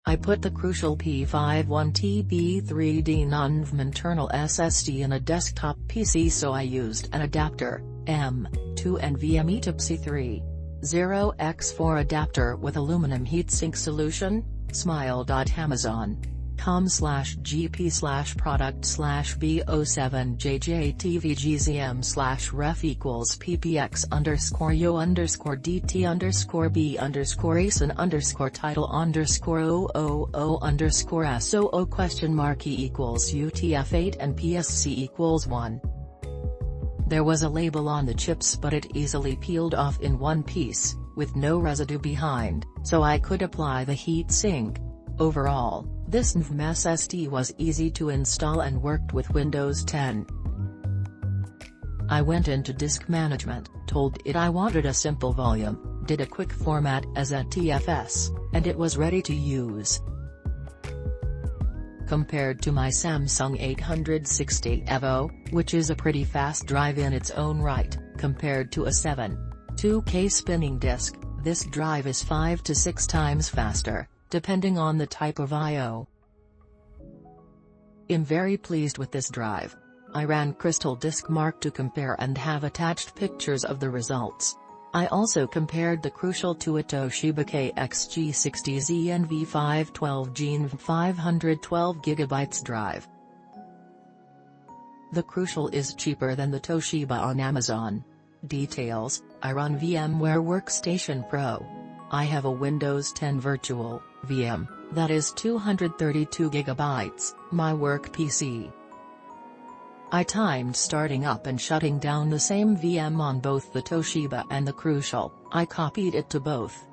I put the crucial P51TB3D NVMe internal SSD in a desktop PC, so I used an adapter, M2 NVMe to C30X4 adapter with aluminum heatsink solution. smile.amazon.com/gp/product/B07JJTVGZM/ref equals ppx_u_dt_ACE_title_000_SOO?E equals UTF-8 and PSC equals 1. There was a label on the chips, but it easily peeled off in one piece, with no residue behind, so I could apply the heat sink. Overall, this NVMe SSD was easy to install and worked with Windows 10. I went into disk management, told it I wanted a simple volume, did a quick format as a TFS, and it was ready to use. Compared to my Samsung 860 EVO, which is a pretty fast drive in its own right, compared to a 7.2K spinning disk, this drive is 5 to 6 times faster, depending on the type of I/O. I'm very pleased with this drive. I ran Crystal Disk Mark to compare and have attached pictures of the results. I also compared the Crucial to a Toshiba KXG60Z NV512G NV 512GB drive. The Crucial is cheaper than the Toshiba on Amazon. Details: I run VMware Workstation Pro. I have a Windows 10 virtual VM, that is 232 GB, my work PC. I timed starting up and shutting down the same VM on both the Toshiba and the Crucial. I copied it to both.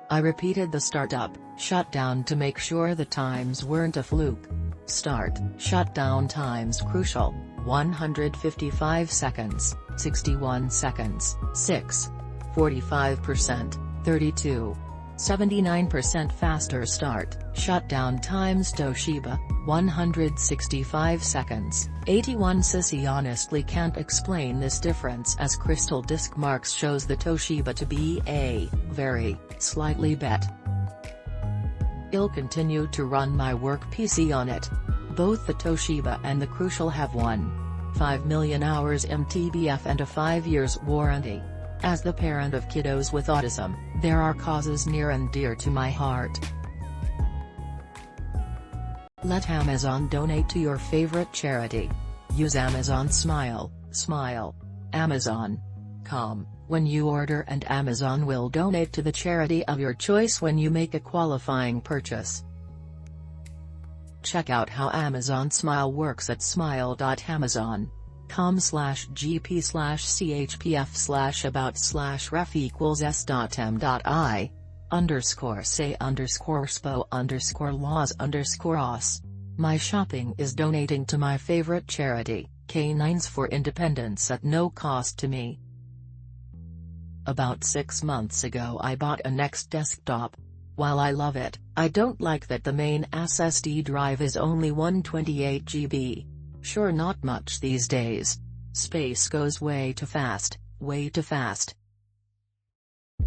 I repeated the startup, shutdown to make sure the times weren't a fluke. Start, shutdown times Crucial, 155 seconds, 61 seconds, 6. 45%, 32. 79% faster start, shutdown times Toshiba, 165 seconds, 81. Sissy honestly can't explain this difference, as Crystal Disk Marks shows the Toshiba to be a very slightly bet. I'll continue to run my work PC on it. Both the Toshiba and the Crucial have 1.5 million hours MTBF and a 5 years warranty. As the parent of kiddos with autism, there are causes near and dear to my heart. Let Amazon donate to your favorite charity. Use Amazon Smile, Amazon.com, when you order, and Amazon will donate to the charity of your choice when you make a qualifying purchase. Check out how Amazon Smile works at smile.amazon.com/gp/chpf/about/ref equals s.m.i_say_spo_laws_os. My shopping is donating to my favorite charity, Canines for Independence, at no cost to me. About 6 months ago I bought a Next desktop. While I love it, I don't like that the main SSD drive is only 128 GB. Sure, not much these days. Space goes way too fast, way too fast.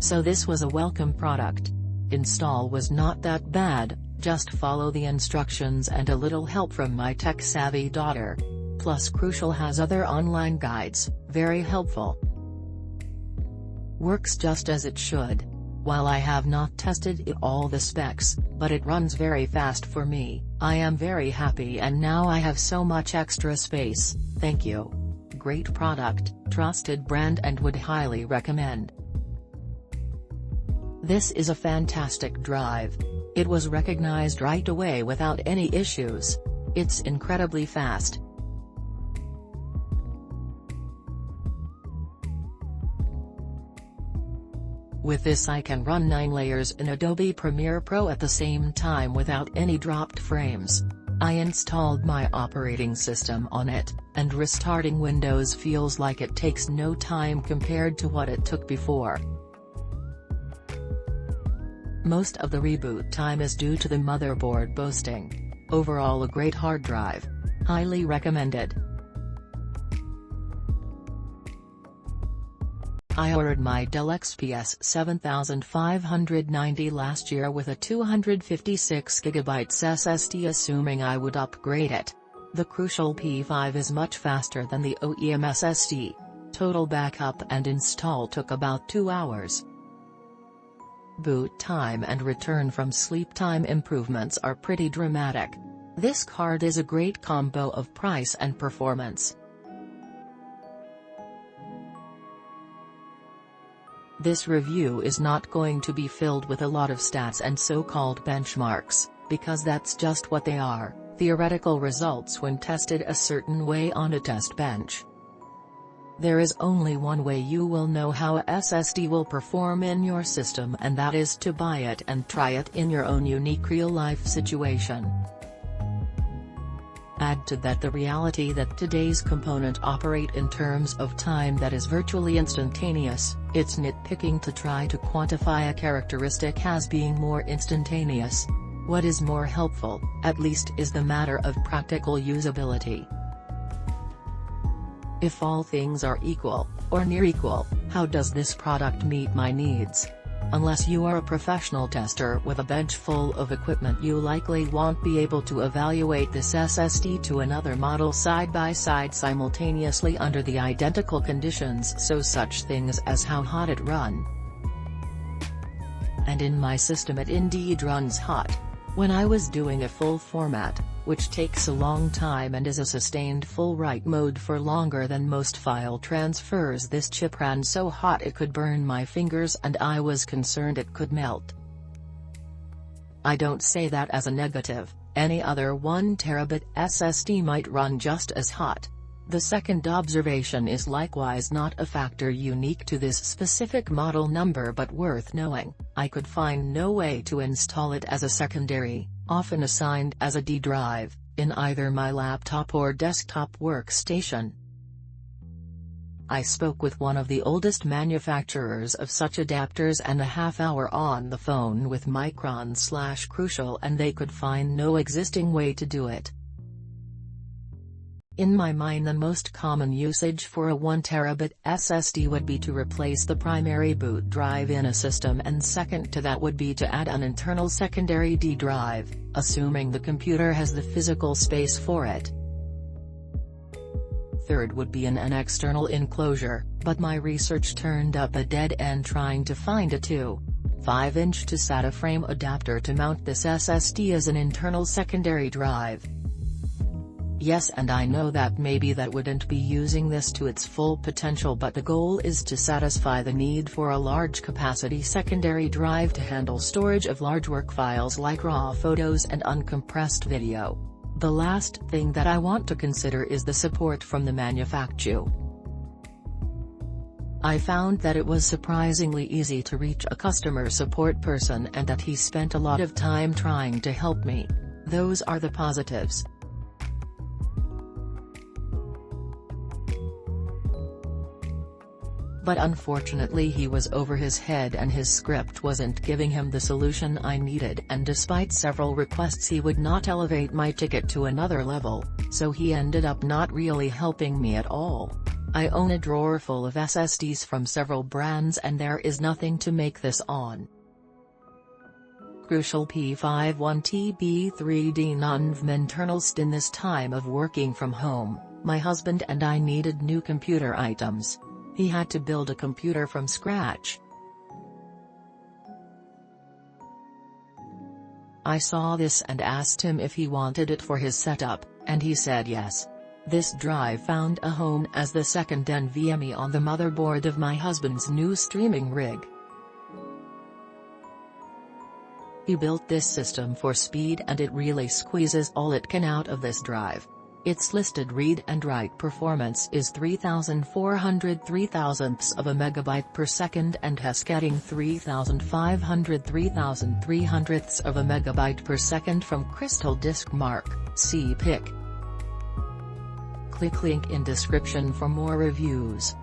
So this was a welcome product. Install was not that bad, just follow the instructions and a little help from my tech-savvy daughter. Plus Crucial has other online guides, very helpful. Works just as it should. While I have not tested all the specs, but it runs very fast for me, I am very happy, and now I have so much extra space. Thank you. Great product, trusted brand, and would highly recommend. This is a fantastic drive. It was recognized right away without any issues. It's incredibly fast. With this I can run 9 layers in Adobe Premiere Pro at the same time without any dropped frames. I installed my operating system on it, and restarting Windows feels like it takes no time compared to what it took before. Most of the reboot time is due to the motherboard boosting. Overall a great hard drive. Highly recommended. I ordered my Dell XPS 7590 last year with a 256GB SSD assuming I would upgrade it. The Crucial P5 is much faster than the OEM SSD. Total backup and install took about 2 hours. Boot time and return from sleep time improvements are pretty dramatic. This card is a great combo of price and performance. This review is not going to be filled with a lot of stats and so-called benchmarks, because that's just what they are, theoretical results when tested a certain way on a test bench. There is only one way you will know how a SSD will perform in your system, and that is to buy it and try it in your own unique real-life situation. Add to that the reality that today's components operate in terms of time that is virtually instantaneous. It's nitpicking to try to quantify a characteristic as being more instantaneous. What is more helpful, at least, is the matter of practical usability. If all things are equal, or near equal, how does this product meet my needs? Unless you are a professional tester with a bench full of equipment, you likely won't be able to evaluate this SSD to another model side by side simultaneously under the identical conditions, so such things as how hot it runs. And in my system it indeed runs hot. When I was doing a full format, which takes a long time and is a sustained full write mode for longer than most file transfers, this chip ran so hot it could burn my fingers and I was concerned it could melt. I don't say that as a negative, any other 1TB SSD might run just as hot. The second observation is likewise not a factor unique to this specific model number but worth knowing. I could find no way to install it as a secondary, often assigned as a D drive, in either my laptop or desktop workstation. I spoke with one of the oldest manufacturers of such adapters and a half-hour on the phone with Micron/Crucial, and they could find no existing way to do it. In my mind, the most common usage for a 1TB SSD would be to replace the primary boot drive in a system, and second to that would be to add an internal secondary D drive, assuming the computer has the physical space for it. Third would be an external enclosure, but my research turned up a dead end trying to find a 2.5-inch to SATA frame adapter to mount this SSD as an internal secondary drive. Yes, and I know that maybe that wouldn't be using this to its full potential, but the goal is to satisfy the need for a large capacity secondary drive to handle storage of large work files like raw photos and uncompressed video. The last thing that I want to consider is the support from the manufacturer. I found that it was surprisingly easy to reach a customer support person and that he spent a lot of time trying to help me. Those are the positives. But unfortunately he was over his head and his script wasn't giving him the solution I needed, and despite several requests he would not elevate my ticket to another level, so he ended up not really helping me at all. I own a drawer full of SSDs from several brands and there is nothing to make this on. Crucial P5 1TB 3D NVMe internals. In this time of working from home, my husband and I needed new computer items. He had to build a computer from scratch. I saw this and asked him if he wanted it for his setup, and he said yes. This drive found a home as the second NVMe on the motherboard of my husband's new streaming rig. He built this system for speed and it really squeezes all it can out of this drive. Its listed read and write performance is 3,400 0.003 of a megabyte per second and has getting 3,500 0.003 of a megabyte per second from Crystal Disk Mark, see pic. Click link in description for more reviews.